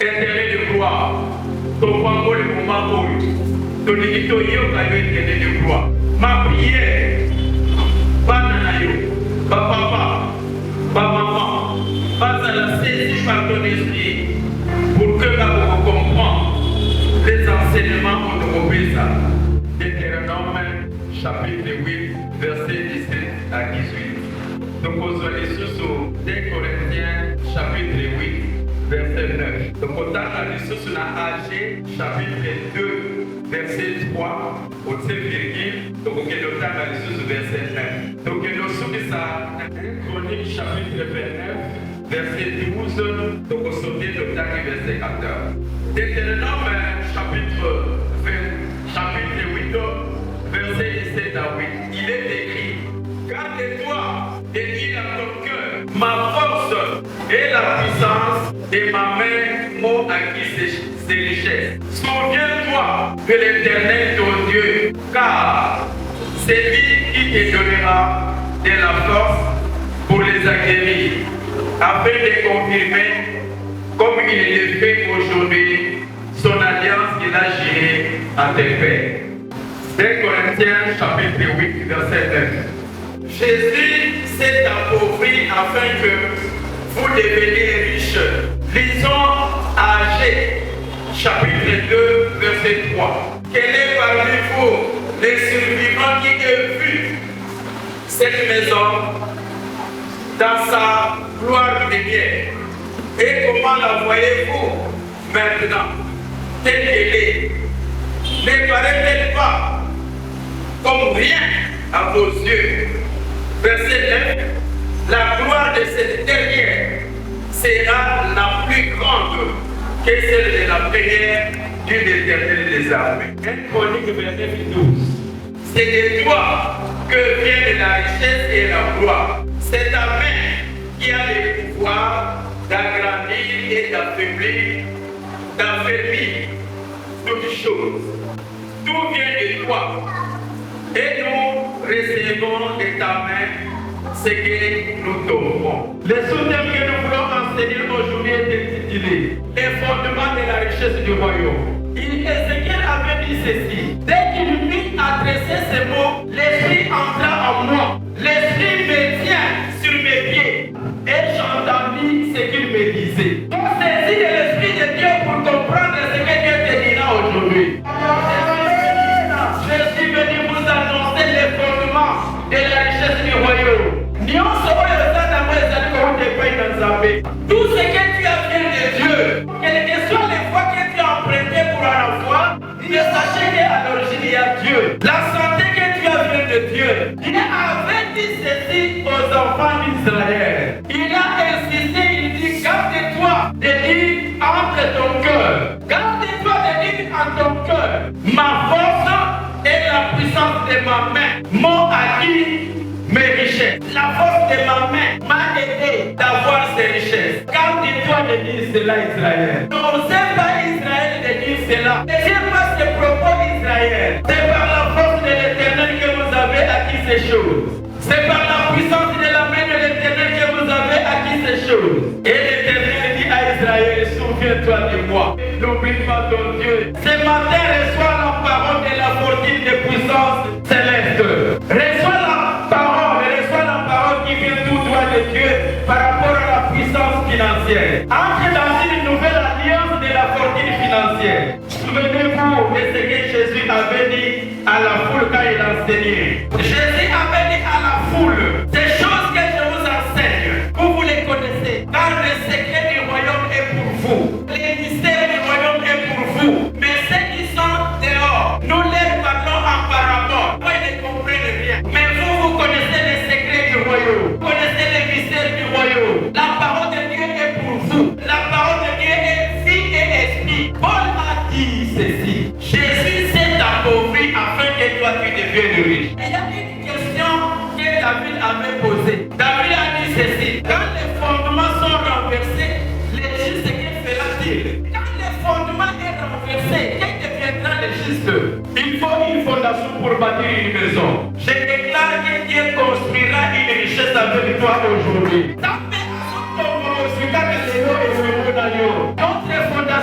Éternel de gloire, ton roi le moment où ton équito éternel de gloire. Ma prière, bananayo, papa, maman, pas à la saisie par ton esprit pour que vous compreniez les enseignements de vos paysages. Deutéronome chapitre 8, verset 17 à 18. Donc, vous allez sur 2 Corinthiens chapitre 8, verset 9. Donc, on a la lecture sur la AG chapitre 2, verset 3 au 7 virgule. Donc, on a la lecture sur verset 9. Donc, nous sommes ça, 1 Chronique chapitre 29, verset 12. Donc, on sautait le verset 14. Deutéronome chapitre 8, verset 17 à 8. Il est écrit: garde-toi et dis à ton cœur, ma force et la puissance de ma main m'ont acquis ces richesses. Souviens-toi de l'Éternel ton Dieu, car c'est lui qui te donnera de la force pour les acquérir, afin de confirmer, comme il le fait aujourd'hui, son alliance qu'il a jurée à tes pères. 2 Corinthiens chapitre 8, verset 9. Jésus s'est appauvri afin que vous deveniez riches. Lisons Agé chapitre 2, verset 3. Quel est parmi vous les survivants qui ont vu cette maison dans sa gloire première? Et comment la voyez-vous maintenant, telle qu'elle est? Ne paraît-elle pas comme rien à vos yeux? Verset 9. La gloire de cette dernière sera la plus grande que celle de la première du l'Éternel des armées. 1 Chronique 29, 12. C'est de toi que viennent la richesse et la gloire. C'est ta main qui a le pouvoir d'agrandir et d'affaiblir toutes choses. Tout vient de toi. Et nous recevons de ta main ce que nous t'offrons. Le sous-thème que nous voulons enseigner aujourd'hui est intitulé les fondements de la richesse du royaume. Ézéchiel avait dit ceci: dès qu'il m'eut adressé ces mots, l'esprit entra en moi. L'esprit me tient sur mes pieds. Et j'entendis ce qu'il me disait. On saisit de l'esprit de Dieu pour comprendre ce que Dieu te dira aujourd'hui. Je suis venu vous annoncer les fondements de la richesse du royaume. Tout ce que tu as vient de Dieu, quelles que soient les fois que tu as emprunté pour la foi, ne sachez qu'à l'origine il y a Dieu. La santé que tu as vient de Dieu. Il avait dit ceci aux enfants d'Israël. Il a insisté, il dit: garde-toi de dire entre ton cœur. Garde-toi de dire en ton cœur. Ma force et la puissance de ma main m'ont acquis mes richesses. La force de ma main m'a aidé d'avoir ces richesses. Garde-toi de dire cela, Israël. Non, c'est pas Israël de dire cela. Ne tiens pas ces propos, Israël. C'est par la force de l'Éternel que vous avez acquis ces choses. C'est par la puissance de la main de l'Éternel que vous avez acquis ces choses. Et l'Éternel dit à Israël: souviens-toi de moi. N'oublie pas ton Dieu. Ce matin, reçois la parole de la fortune de puissance céleste. Reçois la parole qui vient tout droit de Dieu par rapport à la puissance financière. Entre dans une nouvelle alliance de la fortune financière. Souvenez-vous de ce que Jésus avait dit à la foule quand il enseignait. Jésus avait dit à la foule: ces choses que je vous enseigne, vous les connaissez, car le secret du royaume est pour vous. Les mystères du royaume est pour vous. Mais ceux qui sont dehors, nous les parlons en parabole. Ils ne comprennent rien. Mais vous connaissez les secrets du royaume. Vous connaissez les mystères du royaume. La parole de Dieu est pour vous. La parole de Dieu est vie et esprit. Paul a dit ceci: Jésus s'est appauvri afin que toi tu deviennes riche. Il y a une question que David avait posée. David a dit ceci: quand les fondements sont renversés, les justes, que fera-t-il? Quand les fondements sont renversés, quel deviendra le juste? Il faut une fondation pour bâtir une maison. Je déclare que Dieu construira une richesse avec toi aujourd'hui. Notre fondation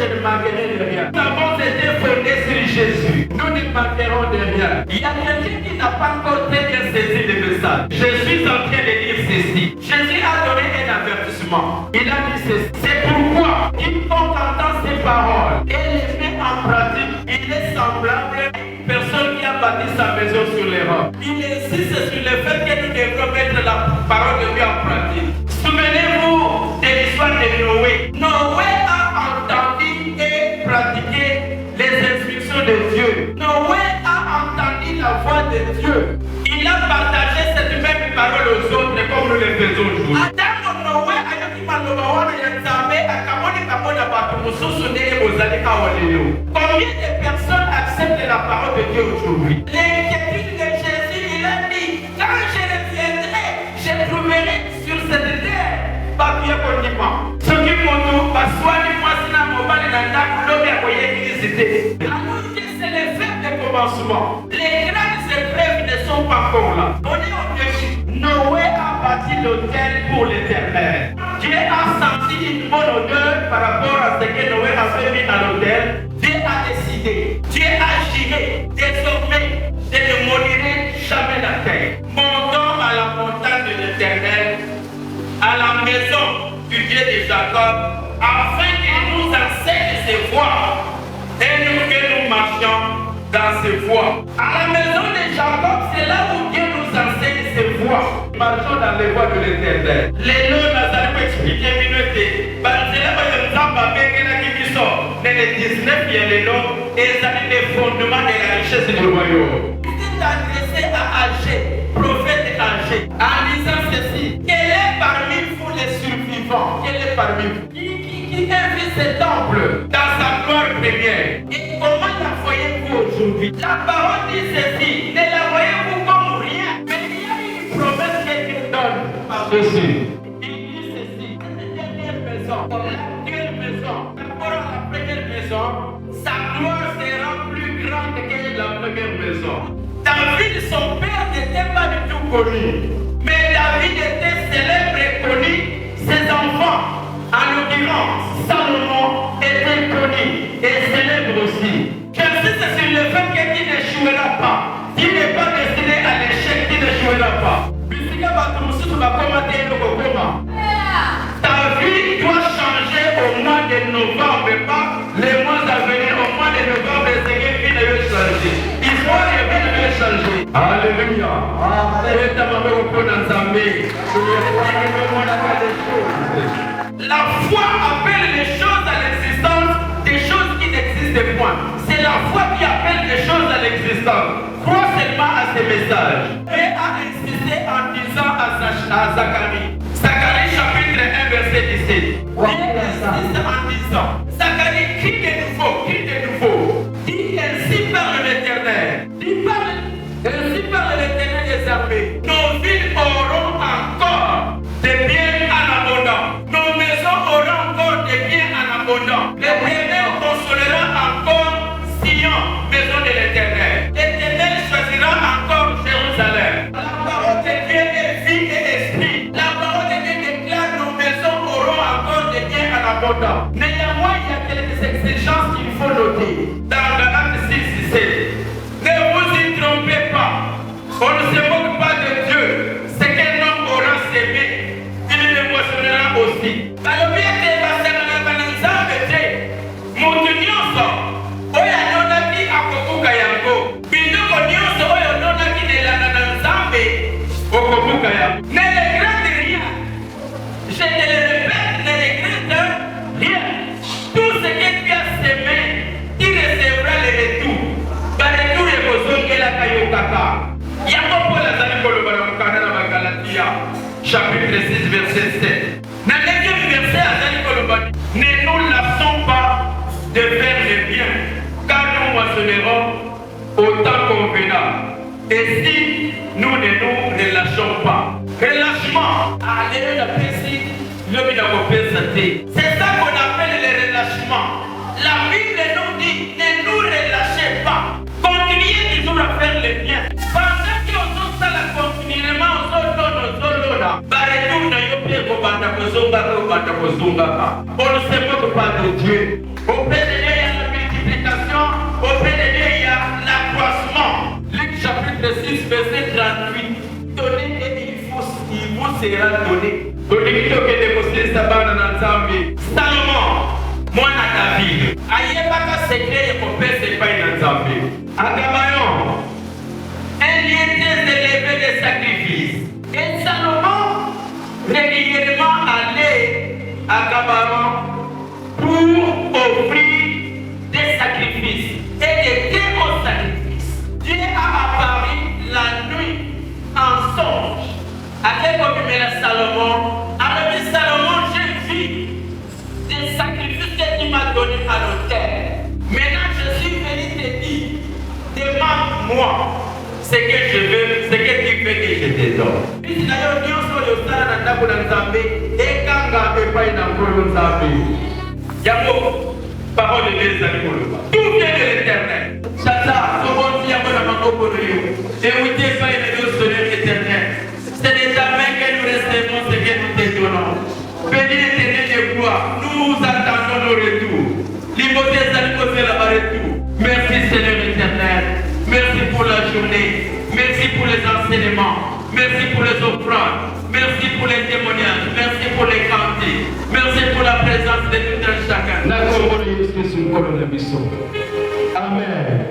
je ne manquerai de rien. Nous avons été fondés sur Jésus. Nous ne manquerons de rien. Il y a quelqu'un qui n'a pas encore très bien saisi le message. Je suis en train de dire ceci. Jésus a donné un avertissement. Il a dit ceci. C'est pourquoi quiconque entend ces paroles et les met en pratique, il est semblable à une personne qui a bâti sa maison sur les rocs. Il insiste sur le fait que nous devons mettre la parole de Dieu en pratique. Souvenez-vous de l'histoire de Noé. Noé a entendu et pratiqué les instructions de Dieu. Noé a entendu la voix de Dieu. Il a partagé cette même parole aux autres comme nous le faisons aujourd'hui. Combien de personnes acceptent la parole de Dieu aujourd'hui? L'inquiétude de Jésus, il a dit, quand je reviendrai, je trouverai sur cette terre papier condiment. Ce qui m'ont pas soigné, moi, c'est la mobile dans la couleur à l'électricité. Alors que c'est l'effet de commencement. Les grandes épreuves ne sont pas encore là. On est au début. Noé a bâti l'autel pour l'Éternel. Dieu a senti une bonne odeur par rapport à ce que Noé avait mis à l'autel. Dieu a décidé, Dieu a juré, désormais, de ne maudire jamais la terre. Montons à la montagne de l'Éternel, à la maison du Dieu de Jacob, afin qu'il nous enseigne ses voies et que nous marchions dans ses voies. À la maison de Jacob, c'est là où Dieu nous enseigne ses voies. Marchons dans les voies de l'Éternel. Les noms n'ont pas expliqué minute. Les 19 et les noms, et ça dit les fondements de la richesse du royaume. Il s'est adressé à Agé, prophète Agé, en disant ceci. Quel est parmi vous les survivants? Quel est parmi vous qui a vu ce temple dans sa gloire première? Et comment la voyez-vous aujourd'hui? La parole dit ceci. Ne la voyez-vous comme rien, mais il y a une promesse que Dieu donne par dessus. Il dit ceci. Cette dernière maison, la dernière maison, par rapport à la première maison, sa gloire sera plus grande que la première maison. David, son père, n'était pas du tout connu. Mais David était célèbre et connu. Ses enfants, en l'occurrence, Salomon, était connu et célèbre aussi. J'insiste sur le fait qu'il n'échouera pas. Il n'est pas destiné à l'échec, il n'échouera pas. Ta vie doit changer au mois de novembre, pas les mois à venir. Au mois de novembre, le Seigneur va changer. L'histoire va changer. Alléluia. La foi appelle les choses à l'existence, des choses qui n'existent point. C'est la foi qui appelle les choses à l'existence. Crois seulement à ces messages. Et a insisté en disant à Zacharie. Zacharie chapitre 1 verset 17. Il insiste en disant, Zacharie, crie de nouveau. Dis ainsi parle l'Éternel. Ainsi parle l'Éternel des armées. Nos villes auront encore des biens en abondance. Nos maisons auront encore des biens en abondance. L'Éternel consolera encore Sion, maison de l'Éternel. L'Éternel choisira encore Jérusalem. La parole de Dieu est vie et esprit. La parole de Dieu déclare nos maisons auront encore des biens en abondance. Néanmoins, il y a quelques exigences qu'il faut noter. Dans l'acte 6, 17. Ne vous y trompez pas. On ne se moque pas de Dieu. Ce qu'un homme aura semé, il le moissonnera aussi. Mais les regrette rien. Je te le répète, ne regrette rien. Tout ce que tu as semé, tu recevras le retour. Par retour, il faut zonguer la caillou kaka. Yakobo la zali kolobala mukana na Galatia, chapitre 6, verset 7. Dans le 9e verset, la zali kolobala. Ne nous lassons pas de faire le bien, car nous moissonnerons au temps convenable. Et si nous ne nous relâchons pas, relâchement, c'est ça qu'on appelle le relâchement. La Bible nous dit, ne nous relâchez pas. Continuez toujours à faire le bien. Pendant que nous sommes continuellement on ne se moque pas de Dieu. auprès de Dieu, il y a l'accroissement. Luc chapitre 6, verset 38. Donnez et il vous sera donné. Salomon, mwana David, ayebaka secret et kopesa epai na Nzambe. Agamayon, un lieu très élevé de sacrifice. Et Salomon régulièrement allait à Gabaron pour offrir des sacrifices et des très hauts sacrifices. Dieu a apparu la nuit en songe. À quel moment Salomon? Alors Salomon, j'ai vu des sacrifices que tu m'as donnés à l'autel. Maintenant, je suis venu te dire, demande-moi ce que je veux, ce que tu veux que je te donne. Puis d'ailleurs, Dieu soit le sang dans ta bouche d'Nzambe et quand on pas une ampoule d'Nzambe. Yamo, parole de Dieu, tout vient de l'Éternel. Chata, son bon Dieu, mon amour pour nous. Et où Dieu pas une Dieu sur l'Éternel. C'est désormais que nous recevons ce que nous te donnons. Béni l'Éternel de gloire, nous attendons nos retours. L'hypothèse de la retour. Merci Seigneur éternel. Merci pour la journée. Merci pour les enseignements. Merci pour les offrandes. Merci pour les témoignages. Merci pour les cantiques. Merci pour la présence de tout un chacun. Amen.